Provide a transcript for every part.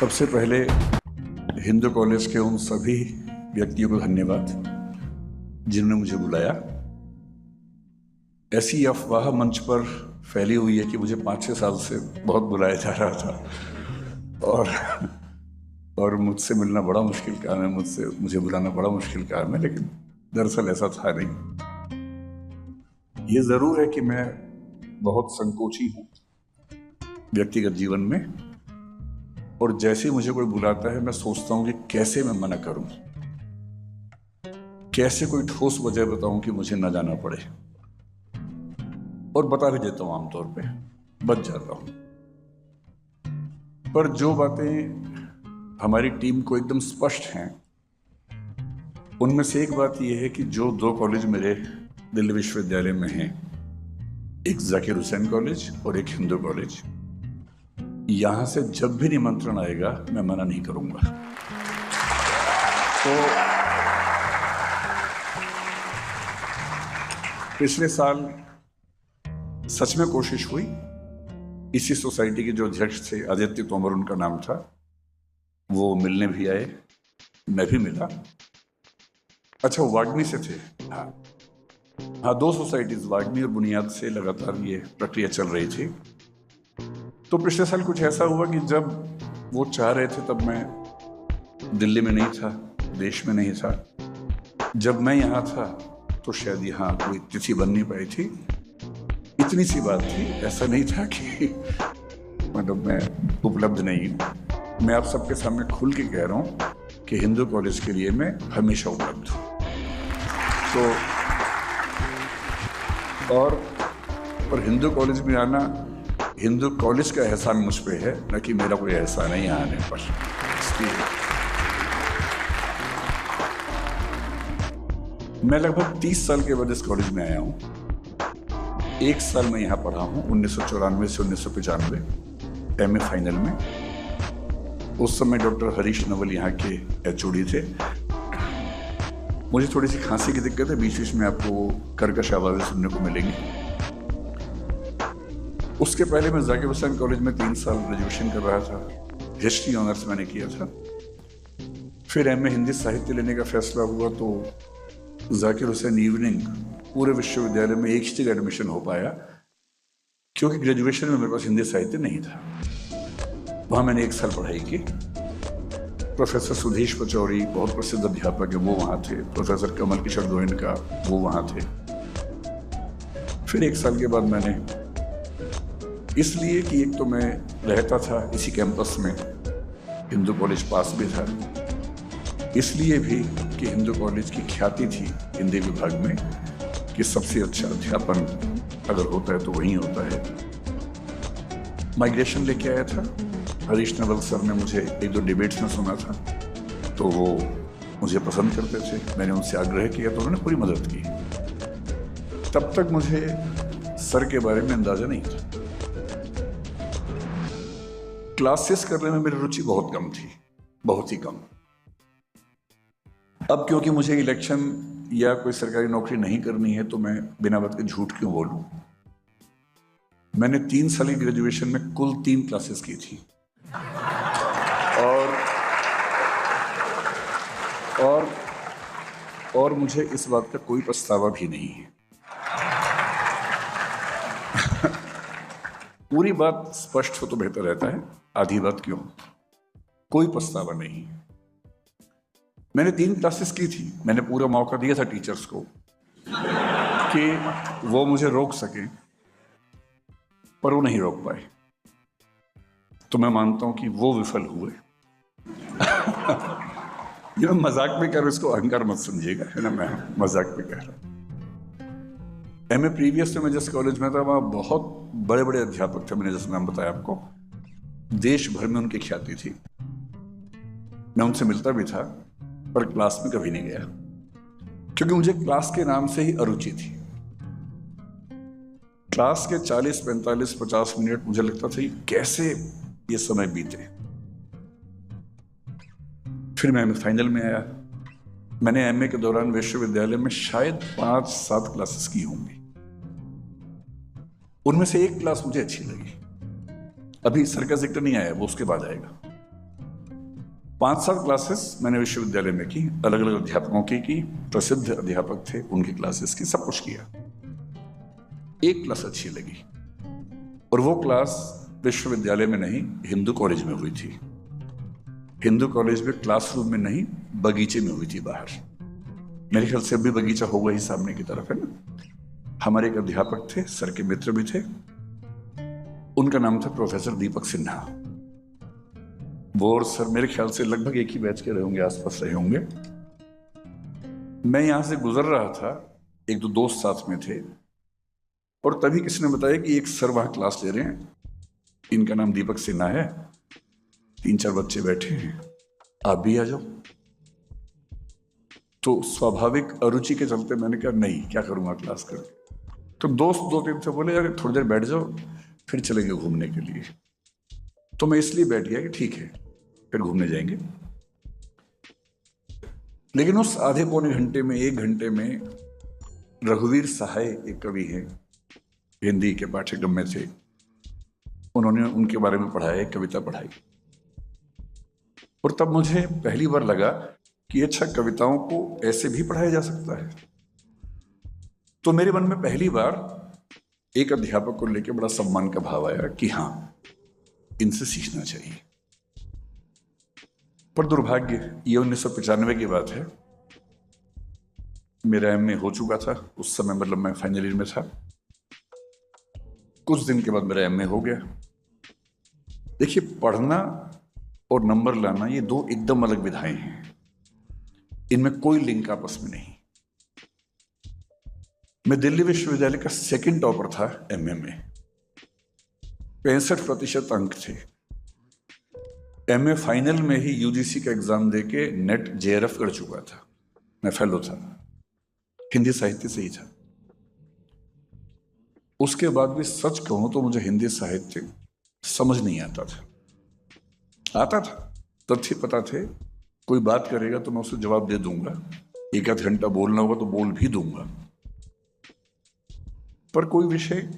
सबसे पहले हिंदू कॉलेज के उन सभी व्यक्तियों को धन्यवाद जिन्होंने मुझे बुलाया। ऐसी अफवाह मंच पर फैली हुई है कि मुझे 5-6 साल से बहुत बुलाया जा रहा था और मुझसे मिलना बड़ा मुश्किल काम है, मुझे बुलाना बड़ा मुश्किल काम है, लेकिन दरअसल ऐसा था नहीं। ये जरूर है कि मैं बहुत संकोची हूँ व्यक्तिगत जीवन में, और जैसे मुझे कोई बुलाता है मैं सोचता हूँ कि कैसे मैं मना करूं, कैसे कोई ठोस वजह बताऊं कि मुझे ना जाना पड़े, और बता भी देता हूं, आमतौर पे बच जाता हूं। पर जो बातें हमारी टीम को एकदम स्पष्ट हैं, उनमें से एक बात यह है कि जो 2 कॉलेज मेरे दिल्ली विश्वविद्यालय में हैं, एक जाकिर हुसैन कॉलेज और एक हिंदू कॉलेज, यहां से जब भी निमंत्रण आएगा मैं मना नहीं करूंगा। तो पिछले साल सच में कोशिश हुई, इसी सोसाइटी के जो अध्यक्ष थे आदित्य तोमर उनका नाम था, वो मिलने भी आए, मैं भी मिला। अच्छा, वाग्मी से थे। हाँ, 2 सोसाइटीज वाग्मी और बुनियाद से लगातार ये प्रक्रिया चल रही थी। तो पिछले साल कुछ ऐसा हुआ कि जब वो चाह रहे थे तब मैं दिल्ली में नहीं था, देश में नहीं था। जब मैं यहाँ था तो शायद यहाँ कोई तिथि बन नहीं पाई थी। इतनी सी बात थी, ऐसा नहीं था कि मतलब मैं उपलब्ध नहीं हूँ। मैं आप सबके सामने खुल के कह रहा हूँ कि हिंदू कॉलेज के लिए मैं हमेशा उपलब्ध हूँ। तो और हिंदू कॉलेज में आना, हिंदू कॉलेज का एहसान मुझ पे है, न कि मेरा कोई एहसान है यहाँ आने पर। इसलिए मैं लगभग 30 साल के बाद इस कॉलेज में आया हूँ। 1 साल मैं यहाँ पढ़ा हूँ, 1994 से 1995 MA फाइनल में। उस समय डॉक्टर हरीश नवल यहाँ के HOD थे। मुझे थोड़ी सी खांसी की दिक्कत है, बीच बीच में आपको कर्कश आवाज़ें सुनने को मिलेंगी। उसके पहले मैं जाकिर हुसैन कॉलेज में 3 साल ग्रेजुएशन कर रहा था, हिस्ट्री ऑनर्स मैंने किया था। फिर MA हिंदी साहित्य लेने का फैसला हुआ तो जाकिर हुसैन इवनिंग पूरे विश्वविद्यालय में एक ही जगह एडमिशन हो पाया, क्योंकि ग्रेजुएशन में मेरे पास हिंदी साहित्य नहीं था। वहाँ मैंने 1 साल पढ़ाई की। प्रोफेसर सुधीश पचौरी, बहुत प्रसिद्ध अध्यापक है, वो वहाँ थे। प्रोफेसर कमल किशोर गोयनका, वो वहाँ थे। फिर 1 साल के बाद मैंने, इसलिए कि एक तो मैं रहता था इसी कैंपस में, हिंदू कॉलेज पास भी था, इसलिए भी कि हिंदू कॉलेज की ख्याति थी हिंदी विभाग में कि सबसे अच्छा अध्यापन अगर होता है तो वहीं होता है। माइग्रेशन लेके आया था। हरीश नवल सर ने मुझे 1-2 डिबेट्स में सुना था, तो वो मुझे पसंद करते थे। मैंने उनसे आग्रह किया तो उन्होंने पूरी मदद की। तब तक मुझे सर के बारे में अंदाजा नहीं था। क्लासेस करने में मेरी रुचि बहुत कम थी, बहुत ही कम। अब क्योंकि मुझे इलेक्शन या कोई सरकारी नौकरी नहीं करनी है तो मैं बिना बात के झूठ क्यों बोलूं। मैंने 3 साल की ग्रेजुएशन में कुल 3 क्लासेस की थी, और मुझे इस बात का कोई पछतावा भी नहीं है। पूरी बात स्पष्ट हो तो बेहतर रहता है, आधी बात क्यों। कोई पछतावा नहीं। मैंने 3 क्लासेस की थी। मैंने पूरा मौका दिया था टीचर्स को कि वो मुझे रोक सके, पर वो नहीं रोक पाए। तो मैं मानता हूं कि वो विफल हुए। ये मैं मजाक में कह रहा हूं, इसको अहंकार मत समझिएगा, है ना, मैं मजाक में कह रहा हूं। MA प्रीवियस में मैं जिस कॉलेज में था वहाँ बहुत बड़े बड़े अध्यापक थे। मैंने जैसे नाम बताया आपको, देश भर में उनकी ख्याति थी। मैं उनसे मिलता भी था, पर क्लास में कभी नहीं गया, क्योंकि मुझे क्लास के नाम से ही अरुचि थी। क्लास के 40, 45, 50 मिनट मुझे लगता था कैसे ये समय बीते। फिर मैं फाइनल में आया। मैंने MA के दौरान विश्वविद्यालय में शायद 5-7 क्लासेस की होंगी। उनमें से एक क्लास मुझे अच्छी लगी। अभी सर का जिक्र नहीं आया, वो उसके बाद आएगा। 5-7 क्लासेस मैंने विश्वविद्यालय में की, अलग अलग अध्यापकों की, प्रसिद्ध अध्यापक थे उनकी क्लासेस की, सब कुछ किया। एक क्लास अच्छी लगी और वो क्लास विश्वविद्यालय में नहीं, हिंदू कॉलेज में हुई थी। हिंदू कॉलेज में क्लासरूम में नहीं, बगीचे में हुई थी बाहर। मेरे ख्याल से अभी बगीचा होगा ही सामने की तरफ, है ना। हमारे एक अध्यापक थे, सर के मित्र भी थे, उनका नाम था प्रोफेसर दीपक सिन्हा। वो और सर मेरे ख्याल से लगभग एक ही बैच के रहे होंगे, आसपास रहे होंगे। मैं यहां से गुजर रहा था, एक दो दोस्त साथ में थे, और तभी किसी ने बताया कि एक सर वहां क्लास ले रहे हैं, इनका नाम दीपक सिन्हा है, 3-4 बच्चे बैठे हैं, आप भी आ जाओ। तो स्वाभाविक अरुचि के चलते मैंने कहा नहीं, क्या करूंगा क्लास करके। तो दोस्त 2-3 से बोले यार थोड़ी देर बैठ जाओ, फिर चलेंगे घूमने के लिए। तो मैं इसलिए बैठ गया कि ठीक है, फिर घूमने जाएंगे। लेकिन उस आधे पौने घंटे में, 1 घंटे में, रघुवीर सहाय एक कवि हैं, हिंदी के पाठ्यक्रम में थे, उन्होंने उनके बारे में पढ़ाया, एक कविता पढ़ाई, और तब मुझे पहली बार लगा कि अच्छा, कविताओं को ऐसे भी पढ़ाया जा सकता है। तो मेरे मन में पहली बार एक अध्यापक को लेकर बड़ा सम्मान का भाव आया कि हाँ, इनसे सीखना चाहिए। पर दुर्भाग्य, ये 1995 की बात है, मेरा एमए हो चुका था उस समय, मतलब मैं फाइनल ईयर में था। कुछ दिन के बाद मेरा एमए हो गया। देखिए, पढ़ना और नंबर लाना ये दो एकदम अलग विधाएं हैं, इनमें कोई लिंक आपस में नहीं। मैं दिल्ली विश्वविद्यालय का 2nd टॉपर था एमए में, 65% अंक थे। एमए फाइनल में ही यूजीसी का एग्जाम देके नेट जेआरएफ कर चुका था, मैं फेलो था, हिंदी साहित्य से ही था। उसके बाद भी सच कहूं तो मुझे हिंदी साहित्य समझ नहीं आता था, तथ्य पता थे, कोई बात करेगा तो मैं उसे जवाब दे दूंगा, 1-8 घंटा बोलना होगा तो बोल भी दूंगा, पर कोई विषय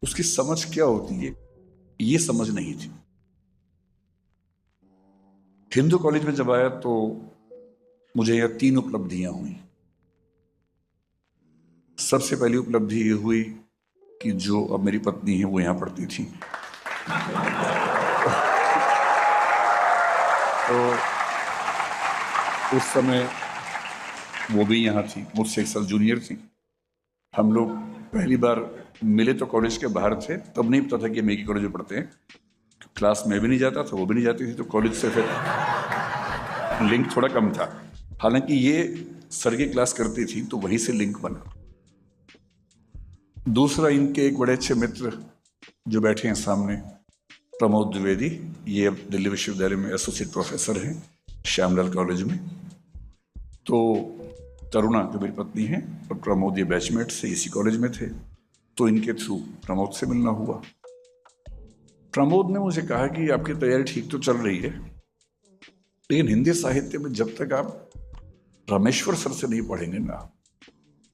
उसकी समझ क्या होती है ये समझ नहीं थी। हिंदू कॉलेज में जब आया तो मुझे यह 3 उपलब्धियां हुई। सबसे पहली उपलब्धि ये हुई कि जो अब मेरी पत्नी है वो यहां पढ़ती थी। तो उस समय वो भी यहाँ थी, मुझसे 1 साल जूनियर थी। हम लोग पहली बार मिले तो कॉलेज के बाहर थे, तब नहीं पता था कि हम एक ही कॉलेज में पढ़ते हैं। क्लास में भी नहीं जाता था, वो भी नहीं जाती थी, तो कॉलेज से फिर लिंक थोड़ा कम था। हालांकि ये सर की क्लास करती थी तो वहीं से लिंक बना। दूसरा, इनके एक बड़े अच्छे मित्र जो बैठे हैं सामने, प्रमोद द्विवेदी, ये अब दिल्ली विश्वविद्यालय में एसोसिएट प्रोफेसर हैं श्यामलाल कॉलेज में। तो तरुणा जो मेरी पत्नी है और प्रमोद ये बैचमेट से इसी कॉलेज में थे, तो इनके थ्रू प्रमोद से मिलना हुआ। प्रमोद ने मुझे कहा कि आपकी तैयारी ठीक तो चल रही है, लेकिन हिंदी साहित्य में जब तक आप रामेश्वर सर से नहीं पढ़ेंगे ना,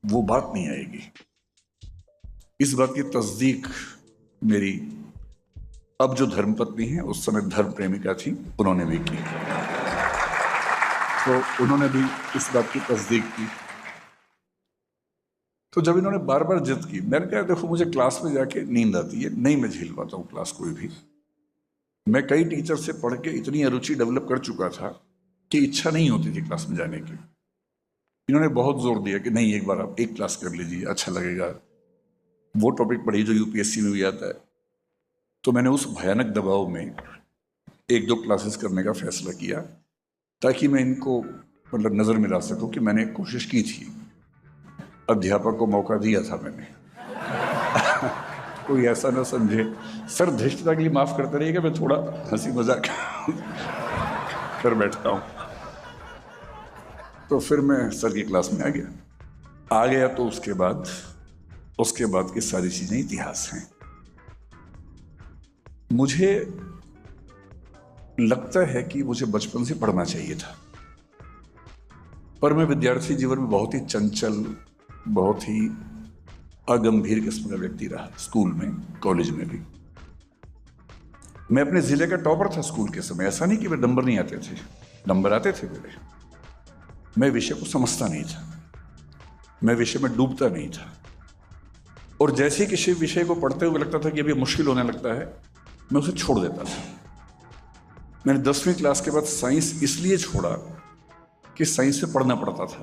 वो बात नहीं आएगी। इस बात की तस्दीक मेरी अब जो धर्मपत्नी है, उस समय धर्म प्रेमिका थी, उन्होंने भी की। तो उन्होंने भी इस बात की तस्दीक की। तो जब इन्होंने बार बार जिद की, मैंने कहा देखो मुझे क्लास में जाके नींद आती है, नहीं मैं झेल पाता हूँ क्लास कोई भी। मैं कई टीचर से पढ़ के इतनी अरुचि डेवलप कर चुका था कि इच्छा नहीं होती थी क्लास में जाने की। इन्होंने बहुत जोर दिया कि नहीं, एक बार आप एक क्लास कर लीजिए, अच्छा लगेगा, वो टॉपिक पढ़िए जो यूपीएससी में भी आता है। तो मैंने उस भयानक दबाव में 1-2 क्लासेस करने का फैसला किया, ताकि मैं इनको मतलब नज़र मिला सकूं कि मैंने कोशिश की थी, अध्यापक को मौका दिया था मैंने। कोई ऐसा ना समझे, सर धृष्टता के लिए माफ़ करते रहिएगा, मैं थोड़ा हंसी मजाक कर बैठता हूँ। तो फिर मैं सर की क्लास में आ गया तो उसके बाद की सारी चीज़ें इतिहास हैं। मुझे लगता है कि मुझे बचपन से पढ़ना चाहिए था, पर मैं विद्यार्थी जीवन में बहुत ही चंचल, बहुत ही अगंभीर किस्म का व्यक्ति रहा, स्कूल में, कॉलेज में भी। मैं अपने जिले का टॉपर था स्कूल के समय, ऐसा नहीं कि मेरे नंबर नहीं आते थे, नंबर आते थे मेरे, मैं विषय को समझता नहीं था, मैं विषय में डूबता नहीं था, और जैसे ही किसी विषय को पढ़ते हुए लगता था कि अभी मुश्किल होने लगता है, मैं उसे छोड़ देता था। मैंने 10वीं क्लास के बाद साइंस इसलिए छोड़ा कि साइंस में पढ़ना पड़ता था,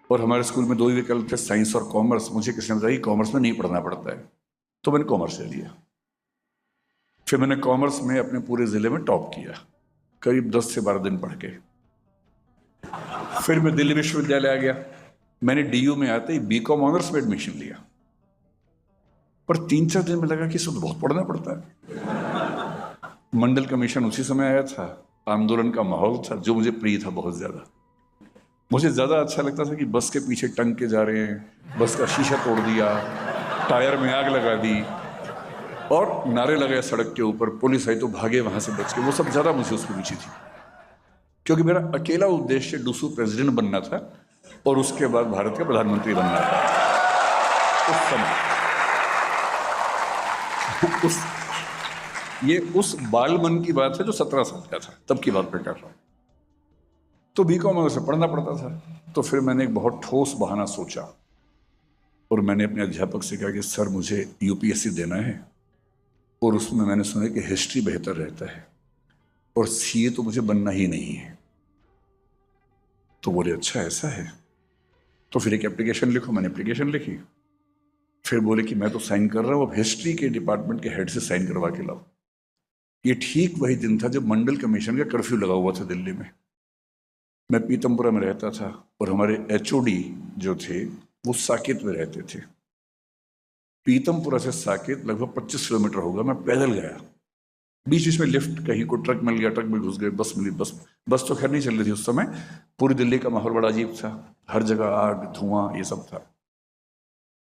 और हमारे स्कूल में 2 ही विकल्प थे, साइंस और कॉमर्स। मुझे किसी ने बताया कि कॉमर्स में नहीं पढ़ना पड़ता है, तो मैंने कॉमर्स ले लिया। फिर मैंने कॉमर्स में अपने पूरे ज़िले में टॉप किया, करीब 10 से 12 दिन पढ़ के। फिर मैं दिल्ली विश्वविद्यालय आ गया। मैंने DU में आते ही BCom ऑनर्स में एडमिशन लिया, पर 3-4 दिन में लगा कि इसको तो बहुत पढ़ना पड़ता है। मंडल कमीशन उसी समय आया था, आंदोलन का माहौल था जो मुझे प्रिय था बहुत ज़्यादा। मुझे ज़्यादा अच्छा लगता था कि बस के पीछे टंग के जा रहे हैं, बस का शीशा तोड़ दिया, टायर में आग लगा दी, और नारे लगाए सड़क के ऊपर, पुलिस आई तो भागे वहाँ से बच के। वो सब ज़्यादा मुझे उसमें रुचि थी, क्योंकि मेरा अकेला उद्देश्य डूसू प्रेसिडेंट बनना था और उसके बाद भारत का प्रधानमंत्री बनना था। उस समय उस बाल मन की बात है जो 17 साल का था, तब की बात मैं कर रहा हूँ। तो BCom में उसे पढ़ना पड़ता था। तो फिर मैंने एक बहुत ठोस बहाना सोचा, और मैंने अपने अध्यापक से कहा कि सर मुझे UPSC देना है, और उसमें मैंने सुना कि हिस्ट्री बेहतर रहता है, और CA तो मुझे बनना ही नहीं है। तो बोले अच्छा ऐसा है, तो फिर एक एप्लीकेशन लिखो। मैंने एप्लीकेशन लिखी। फिर बोले कि मैं तो साइन कर रहा हूँ, अब हिस्ट्री के डिपार्टमेंट के हेड से साइन करवा के लाओ। ये ठीक वही दिन था जब मंडल कमीशन का कर्फ्यू लगा हुआ था दिल्ली में। मैं पीतमपुरा में रहता था, और हमारे HOD जो थे वो साकेत में रहते थे। पीतमपुरा से साकेत लगभग 25 किलोमीटर होगा। मैं पैदल गया, बीच बीच में लिफ्ट, कहीं को ट्रक मिल गया, ट्रक में घुस गए, बस मिली, बस तो खैर नहीं चल रही थी उस समय। पूरी दिल्ली का माहौल बड़ा अजीब था, हर जगह आग, धुआं, ये सब था।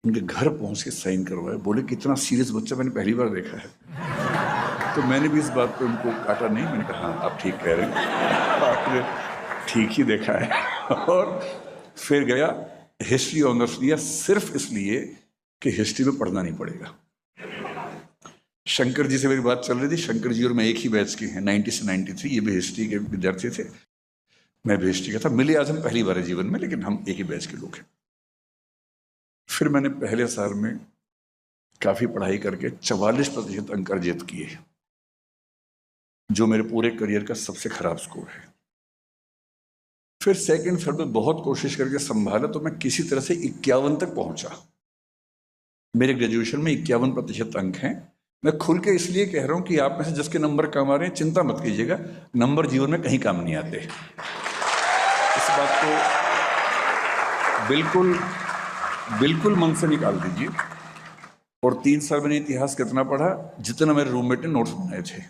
उनके घर पहुंच के साइन करवाए। बोले कितना सीरियस बच्चा मैंने पहली बार देखा है। तो मैंने भी इस बात पे उनको काटा नहीं। मैंने कहा हाँ आप ठीक कह रहे हैं, आपने ठीक ही देखा है। और फिर गया, हिस्ट्री ऑनर्स लिया, सिर्फ इसलिए कि हिस्ट्री में पढ़ना नहीं पड़ेगा। शंकर जी से मेरी बात चल रही थी। शंकर जी और मैं एक ही बैच के हैं, 90 से 93। ये भी हिस्ट्री के विद्यार्थी थे, मैं भी हिस्ट्री का था। मिले आज हम पहली बार है जीवन में, लेकिन हम एक ही बैच के लोग हैं। फिर मैंने पहले साल में काफ़ी पढ़ाई करके 44% अंक अर्जित किए, जो मेरे पूरे करियर का सबसे खराब स्कोर है। फिर सेकंड थर्ड में बहुत कोशिश करके संभाला, तो मैं किसी तरह से 51 तक पहुंचा। मेरे ग्रेजुएशन में 51% अंक हैं। मैं खुल के इसलिए कह रहा हूं कि आप में से जिसके नंबर कम आ रहे हैं, चिंता मत कीजिएगा, नंबर जीवन में कहीं काम नहीं आते। इस बात को बिल्कुल मन से निकाल दीजिए। और 3 साल मैंने इतिहास कितना पढ़ा, जितना मेरे रूममेट ने नोट्स बनाए थे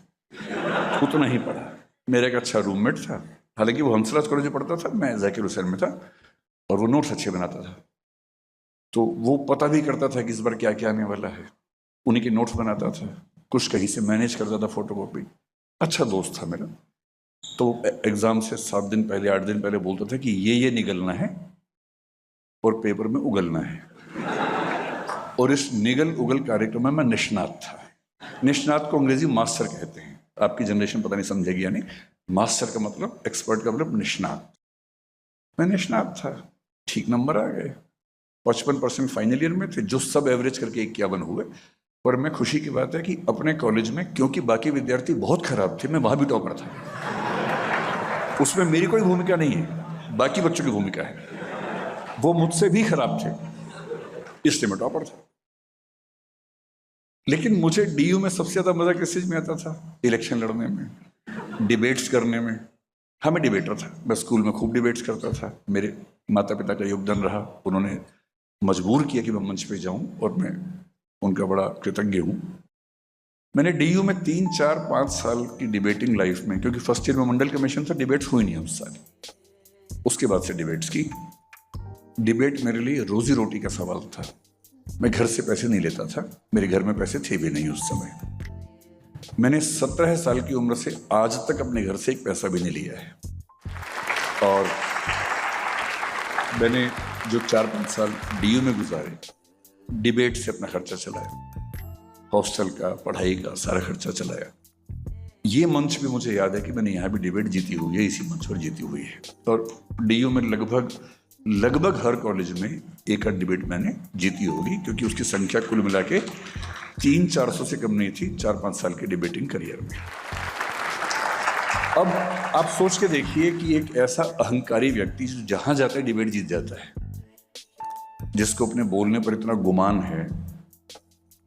उतना ही पढ़ा। मेरा एक अच्छा रूममेट था, हालांकि वो हंसराज कॉलेज में पढ़ता था, मैं जाकिर हुसैन में था, और वो नोट्स अच्छे बनाता था। तो वो पता भी करता था कि इस बार क्या क्या आने वाला है, उन्हीं के नोट्स बनाता था, कुछ कहीं से मैनेज करता था, फोटोकॉपी। अच्छा दोस्त था मेरा। तो एग्ज़ाम से 7 दिन पहले 8 दिन पहले बोलता था कि ये निगलना है और पेपर में उगलना है। और इस निगल उगल कार्यक्रम में मैं निष्णात था। निष्णात को अंग्रेजी मास्टर कहते हैं, आपकी जनरेशन पता नहीं समझेगी या नहीं। मास्टर का मतलब, एक्सपर्ट का मतलब निष्णात। मैं निष्णात था, ठीक नंबर आ गए। 55% फाइनल ईयर में थे, जो सब एवरेज करके 51 हुए। और मैं खुशी की बात है कि अपने कॉलेज में, क्योंकि बाकी विद्यार्थी बहुत खराब थे, मैं वहां भी टॉपर था। उसमें मेरी कोई भूमिका नहीं है, बाकी बच्चों की भूमिका है। वो मुझसे भी खराब थे, इसलिए मैं टॉपर था। लेकिन मुझे DU में सबसे ज्यादा मजा किस चीज में आता था? इलेक्शन लड़ने में, डिबेट्स करने में। हाँ, मैं डिबेटर था, मैं स्कूल में खूब डिबेट्स करता था। मेरे माता पिता का योगदान रहा, उन्होंने मजबूर किया कि मैं मंच पे जाऊं, और मैं उनका बड़ा कृतज्ञ हूं। मैंने DU में 3, 4, 5 साल की डिबेटिंग लाइफ में, क्योंकि फर्स्ट ईयर में मंडल कमीशन था, डिबेट्स हुई नहीं उस साल। उसके बाद से डिबेट्स की। डिबेट मेरे लिए रोजी रोटी का सवाल था। मैं घर से पैसे नहीं लेता था, मेरे घर में पैसे थे भी नहीं उस समय। मैंने 17 साल की उम्र से आज तक अपने घर से एक पैसा भी नहीं लिया है। और मैंने जो 4-5 साल DU में गुजारे, डिबेट से अपना खर्चा चलाया, हॉस्टल का, पढ़ाई का सारा खर्चा चलाया। ये मंच भी मुझे याद है कि मैंने यहाँ भी डिबेट जीती हुई है, इसी मंच पर जीती हुई है। और डीयू में लगभग हर कॉलेज में एक आध डिबेट मैंने जीती होगी, क्योंकि उसकी संख्या कुल मिला के 300-400 से कम नहीं थी 4-5 साल के डिबेटिंग करियर में। अब आप सोच के देखिए कि एक ऐसा अहंकारी व्यक्ति जो जहां जाता है डिबेट जीत जाता है, जिसको अपने बोलने पर इतना गुमान है,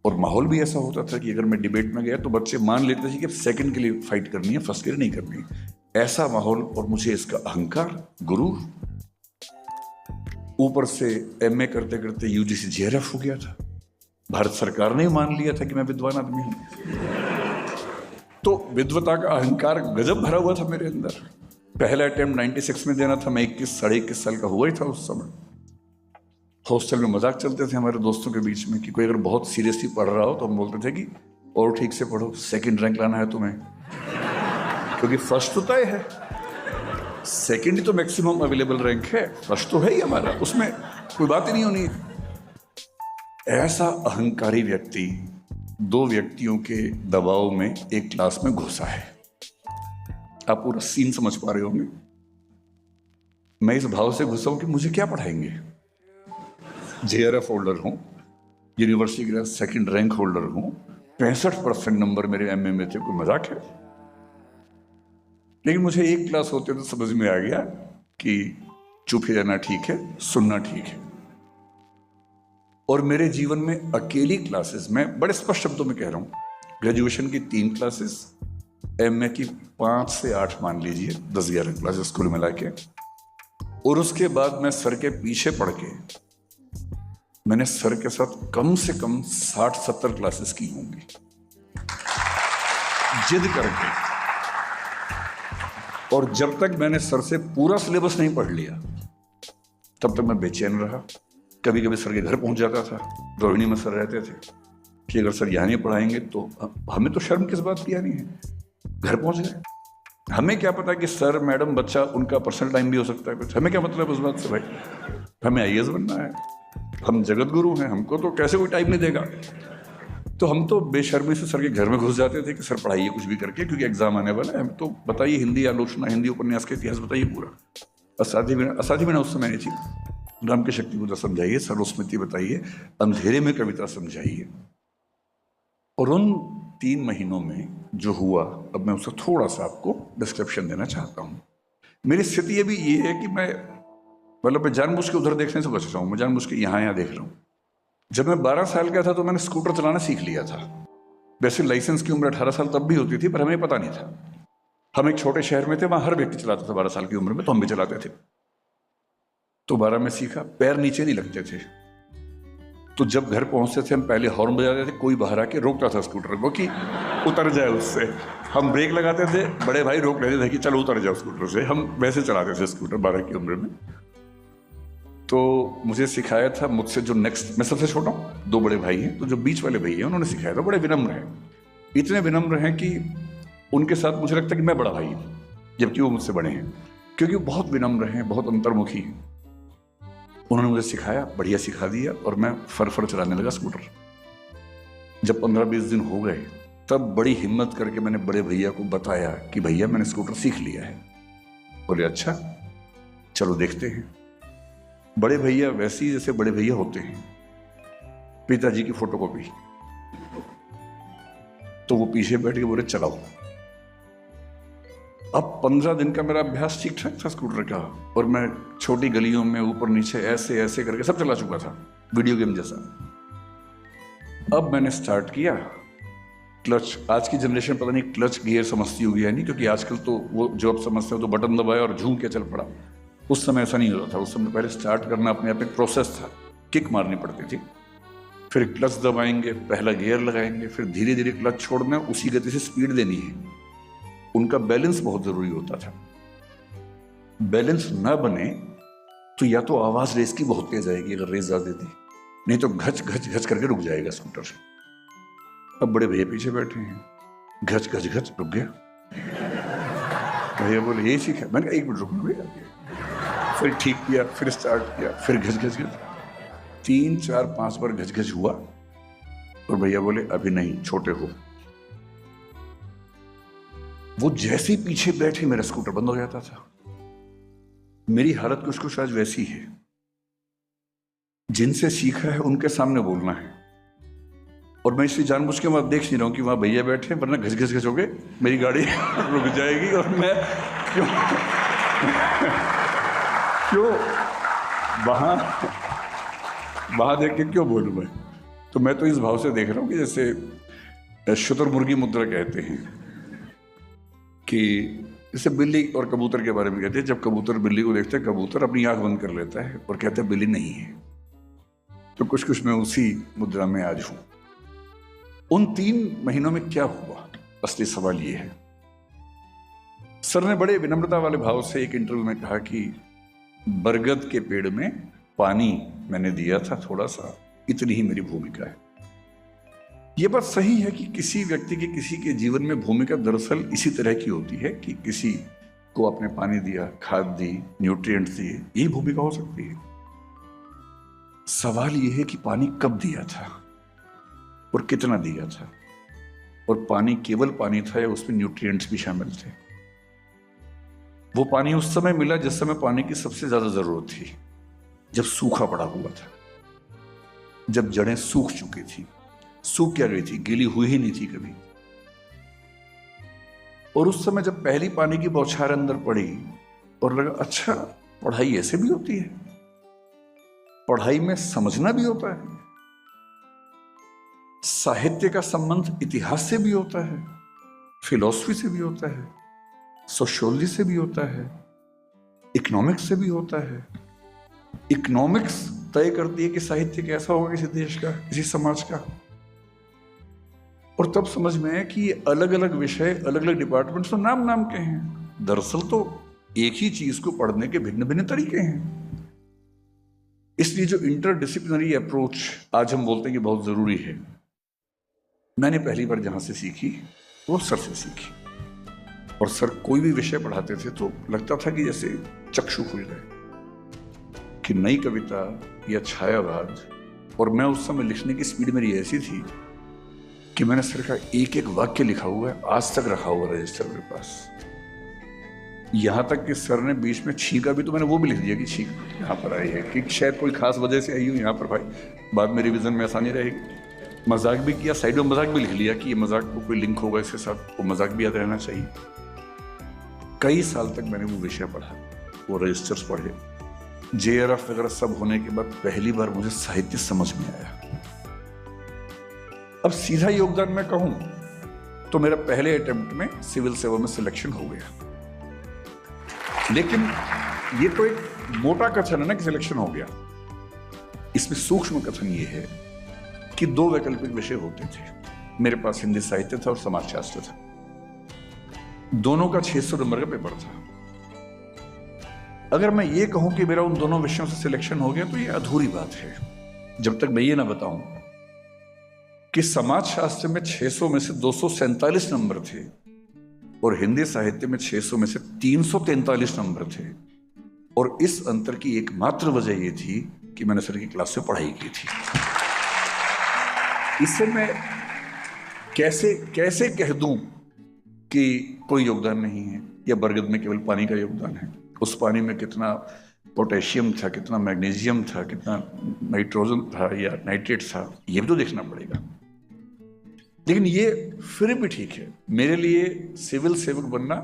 और माहौल भी ऐसा होता था कि अगर मैं डिबेट में गया तो बच्चे मान लेते थे कि अब सेकंड के लिए फाइट करनी है, फर्स्ट के लिए नहीं करनी। ऐसा माहौल, और मुझे इसका अहंकार, गुरूर, ऊपर से एमए करते करते यूजीसी जेआरएफ हो गया था। भारत सरकार ने मान लिया था कि मैं विद्वान आदमी हूं। तो विद्वता का अहंकार गजब भरा हुआ था मेरे अंदर। पहला अटेम्प्ट 96 में देना था, मैं 21-21.5 साल का हुआ ही था उस समय। हॉस्टल में मजाक चलते थे हमारे दोस्तों के बीच में कि कोई अगर बहुत सीरियसली पढ़ रहा हो तो हम बोलते थे कि और ठीक से पढ़ो, सेकंड रैंक लाना है तुम्हें, क्योंकि फर्स्ट तो तय है, सेकंड तो मैक्सिमम अवेलेबल रैंक है, फर्स्ट तो है ही हमारा, उसमें कोई बात ही नहीं होनी। ऐसा अहंकारी व्यक्ति 2 व्यक्तियों के दबाव में एक क्लास में घुसा है। आप पूरा सीन समझ पा रहे होंगे। मैं इस भाव से घुसा हूं कि मुझे क्या पढ़ाएंगे। जेआरएफ होल्डर हूं, यूनिवर्सिटी का सेकंड रैंक होल्डर हूं, 65% नंबर मेरे एमए में थे, कोई मजाक है। लेकिन मुझे एक क्लास होते तो समझ में आ गया कि चुप ही रहना ठीक है, सुनना ठीक है। और मेरे जीवन में अकेली क्लासेस, मैं बड़े स्पष्ट शब्दों में कह रहा हूं, ग्रेजुएशन की 3 क्लासेस, एमए की 5 से 8 मान लीजिए, 10-11 क्लासेस कुल मिला के, और उसके बाद मैं सर के पीछे पढ़ के मैंने सर के साथ कम से कम 60-70 क्लासेस की होंगी, जिद करके। और जब तक मैंने सर से पूरा सिलेबस नहीं पढ़ लिया तब तक मैं बेचैन रहा। कभी कभी सर के घर पहुंच जाता था, रोहिणी में सर रहते थे, कि अगर सर यहाँ नहीं पढ़ाएंगे तो हमें तो शर्म किस बात की आनी है, घर पहुंच गए। हमें क्या पता कि सर मैडम बच्चा उनका पर्सनल टाइम भी हो सकता है कुछ, हमें क्या मतलब उस बात से भाई, हमें आईएएस बनना है, हम जगत गुरु हैं, हमको तो कैसे कोई टाइम नहीं देगा। तो हम तो बेशर्मी से सर के घर में घुस जाते थे कि सर पढ़ाइए कुछ भी करके, क्योंकि एग्जाम आने वाला है, तो बताइए हिंदी आलोचना, हिंदी उपन्यास का इतिहास बताइए पूरा। असाध्य बिना उस समय नहीं थी, राम की शक्ति पूजा समझाइए, सर्वस्मृति बताइए, अंधेरे में कविता समझाइए। और उन 3 महीनों में जो हुआ, अब मैं उसका थोड़ा सा आपको डिस्क्रिप्शन देना चाहता हूँ। मेरी स्थिति अभी ये है कि मैं जानबूझ के उधर देखने से बच रहा हूँ, मैं जानबूझ के यहाँ देख रहा हूँ। जब मैं 12 साल का था तो मैंने स्कूटर चलाना सीख लिया था। वैसे लाइसेंस की उम्र 18 साल तब भी होती थी, पर हमें पता नहीं था। हम एक छोटे शहर में थे, वहाँ हर व्यक्ति चलाता था 12 साल की उम्र में, तो हम भी चलाते थे। तो 12 में सीखा, पैर नीचे नहीं लगते थे। तो जब घर पहुंचते थे हम पहले हॉर्न बजाते थे, कोई बाहर आके रोकता था स्कूटर को कि उतर जाए उससे। हम ब्रेक लगाते थे, बड़े भाई रोक लेते थे कि चलो उतर जाओ स्कूटर से। हम वैसे चलाते थे स्कूटर 12 की उम्र में। तो मुझे सिखाया था मुझसे जो नेक्स्ट, मैं सबसे छोटा हूँ, 2 बड़े भाई हैं, तो जो बीच वाले भैया हैं उन्होंने सिखाया था। बड़े विनम्र हैं, इतने विनम्र हैं कि उनके साथ मुझे लगता है कि मैं बड़ा भाई हूँ, जबकि वो मुझसे बड़े हैं, क्योंकि वो बहुत विनम्र हैं, बहुत अंतर्मुखी हैं। उन्होंने मुझे सिखाया, बढ़िया सिखा दिया, और मैं फर चलाने लगा स्कूटर। जब 15-20 दिन हो गए तब बड़ी हिम्मत करके मैंने बड़े भैया को बताया कि भैया मैंने स्कूटर सीख लिया है। बोले अच्छा चलो देखते हैं। बड़े भैया वैसे ही जैसे बड़े भैया होते हैं, पिताजी की फोटोकॉपी। तो वो पीछे बैठ के बोले चलाओ। अब 15 दिन का मेरा अभ्यास ठीक ठाक था स्कूटर का, और मैं छोटी गलियों में ऊपर नीचे ऐसे ऐसे करके सब चला चुका था, वीडियो गेम जैसा। अब मैंने स्टार्ट किया क्लच। आज की जनरेशन पता नहीं क्लच गियर समझती होगी या नहीं, क्योंकि आजकल तो वो जो आप समझते हो तो बटन दबाया और झूम के चल पड़ा। उस समय ऐसा नहीं होता था। उस समय पहले स्टार्ट करना अपने आप एक प्रोसेस था, किक मारनी पड़ती थी, फिर क्लच दबाएंगे, पहला गियर लगाएंगे, फिर धीरे धीरे क्लच छोड़ना, उसी गति से स्पीड देनी है। उनका बैलेंस बहुत जरूरी होता था। बैलेंस ना बने तो या तो आवाज रेस की बहुत तेज आएगी अगर रेस ज्यादा दी, नहीं तो घच घच घच करके रुक जाएगा स्कूटर। अब बड़े भैया पीछे बैठे हैं, घच घच घच रुक गया। भैया बोले यही सीखा। मैंने कहा 1 मिनट रुकना भैया। फिर ठीक किया, फिर स्टार्ट किया, फिर घच घच घच, 3 4 5 बार घच घच हुआ। और भैया बोले अभी नहीं, छोटे हो। वो जैसे ही पीछे बैठे मेरा स्कूटर बंद हो जाता था। मेरी हालत कुछ कुछ आज वैसी है। जिनसे सीखा है उनके सामने बोलना है, और मैं इसलिए जानबूझ के वहां देख नहीं रहा हूं कि वहां भैया बैठे, वरना घस घस घस हो गए मेरी गाड़ी रुक जाएगी और मैं क्यों वहां देख के क्यों बोलूं मैं। तो मैं तो इस भाव से देख रहा हूं कि जैसे शुतुरमुर्गी मुद्रा कहते हैं कि जैसे बिल्ली और कबूतर के बारे में कहते हैं, जब कबूतर बिल्ली को देखते हैं, कबूतर अपनी आंख बंद कर लेता है और कहता है बिल्ली नहीं है। तो कुछ कुछ मैं उसी मुद्रा में आज हूं। उन 3 महीनों में क्या हुआ, असली सवाल ये है। सर ने बड़े विनम्रता वाले भाव से एक इंटरव्यू में कहा कि बरगद के पेड़ में पानी मैंने दिया था थोड़ा सा, इतनी ही मेरी भूमिका है। यह बात सही है कि किसी व्यक्ति की किसी के जीवन में भूमिका दरअसल इसी तरह की होती है कि किसी को आपने पानी दिया, खाद दी, न्यूट्रिएंट्स दिए, यही भूमिका हो सकती है। सवाल यह है कि पानी कब दिया था और कितना दिया था, और पानी केवल पानी था या उसमें न्यूट्रिएंट्स भी शामिल थे। वो पानी उस समय मिला जिस समय पानी की सबसे ज्यादा जरूरत थी, जब सूखा पड़ा हुआ था, जब जड़ें सूख चुकी थी। सूख क्या गई थी, गीली हुई ही नहीं थी कभी। और उस समय जब पहली पानी की बौछार अंदर पड़ी और लगा अच्छा पढ़ाई ऐसे भी होती है, पढ़ाई में समझना भी होता है, साहित्य का संबंध इतिहास से भी होता है, फिलॉसफी से भी होता है, सोशियोलॉजी से भी होता है, इकोनॉमिक्स से भी होता है। इकोनॉमिक्स तय करती है कि साहित्य कैसा होगा किसी देश का, किसी समाज का। और तब समझ में आया कि ये अलग अलग विषय, अलग अलग डिपार्टमेंट्स तो नाम नाम के हैं, दरअसल तो एक ही चीज को पढ़ने के भिन्न भिन्न तरीके हैं। इसलिए जो इंटरडिसिप्लिनरी अप्रोच आज हम बोलते हैं कि बहुत जरूरी है, मैंने पहली बार जहां से सीखी वो सर से सीखी। और सर कोई भी विषय पढ़ाते थे तो लगता था कि जैसे चक्षु खुल गए, कि नई कविता या छायावाद। और मैं उस समय लिखने की स्पीड मेरी ऐसी थी कि मैंने सर का एक एक वाक्य लिखा हुआ है, आज तक रखा हुआ रजिस्टर मेरे पास। यहां तक कि सर ने बीच में छींका भी तो मैंने वो भी लिख दिया कि छींक यहाँ पर आई है, कि शायद कोई खास वजह से आई हूँ यहाँ पर, भाई बाद में रिवीजन में आसानी रहेगी। मजाक भी किया, साइड में मजाक भी लिख लिया कि ये मजाक को कोई लिंक होगा इसके साथ, वो मजाक भी याद रहना चाहिए। कई साल तक मैंने वो विषय पढ़ा, वो रजिस्टर्स पढ़े, JRF वगैरह सब होने के बाद पहली बार मुझे साहित्य समझ में आया। अब सीधा योगदान मैं कहूं तो मेरा पहले अटेम्प्ट में सिविल सेवा में सिलेक्शन हो गया। लेकिन ये तो एक मोटा कथन है ना कि सिलेक्शन हो गया। इसमें सूक्ष्म कथन ये है कि 2 वैकल्पिक विषय होते थे। मेरे पास हिंदी साहित्य था और समाजशास्त्र था। दोनों का 600 नंबर का पेपर था। अगर मैं ये कहूं कि मेरा उन दोनों विषयों से सिलेक्शन हो गया तो ये अधूरी बात है, जब तक मैं ये ना बताऊं कि समाजशास्त्र में 600 में से 247 नंबर थे और हिंदी साहित्य में 600 में से 343 नंबर थे। और इस अंतर की एकमात्र वजह यह थी कि मैंने सर की क्लास में पढ़ाई की थी। इससे मैं कैसे कह दूं कि कोई योगदान नहीं है या बरगद में केवल पानी का योगदान है। उस पानी में कितना पोटेशियम था, कितना मैग्नीशियम था, कितना नाइट्रोजन था या नाइट्रेट था, ये भी तो देखना पड़ेगा। लेकिन ये फिर भी ठीक है, मेरे लिए सिविल सेवक बनना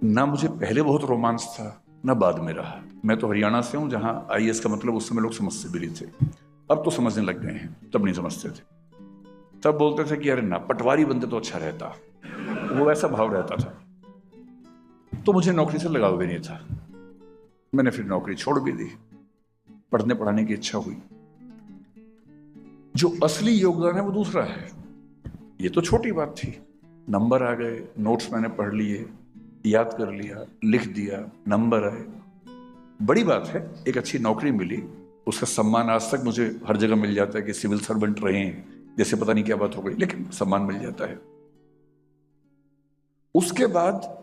ना मुझे पहले बहुत रोमांच था ना बाद में रहा। मैं तो हरियाणा से हूं जहां IAS का मतलब उस समय लोग समझते भी नहीं थे, अब तो समझने लग गए हैं, तब नहीं समझते थे। तब बोलते थे कि अरे ना पटवारी बनते तो अच्छा रहता, वो ऐसा भाव रहता था। तो मुझे नौकरी से लगाव भी नहीं था, मैंने फिर नौकरी छोड़ भी दी, पढ़ने पढ़ाने की इच्छा हुई। जो असली योगदान है वो दूसरा है। ये तो छोटी बात थी, नंबर आ गए, नोट्स मैंने पढ़ लिए, याद कर लिया, लिख दिया, नंबर आए, बड़ी बात है। एक अच्छी नौकरी मिली, उसका सम्मान आज तक मुझे हर जगह मिल जाता है कि सिविल सर्वेंट रहे हैं, जैसे पता नहीं क्या बात हो गई, लेकिन सम्मान मिल जाता है। उसके बाद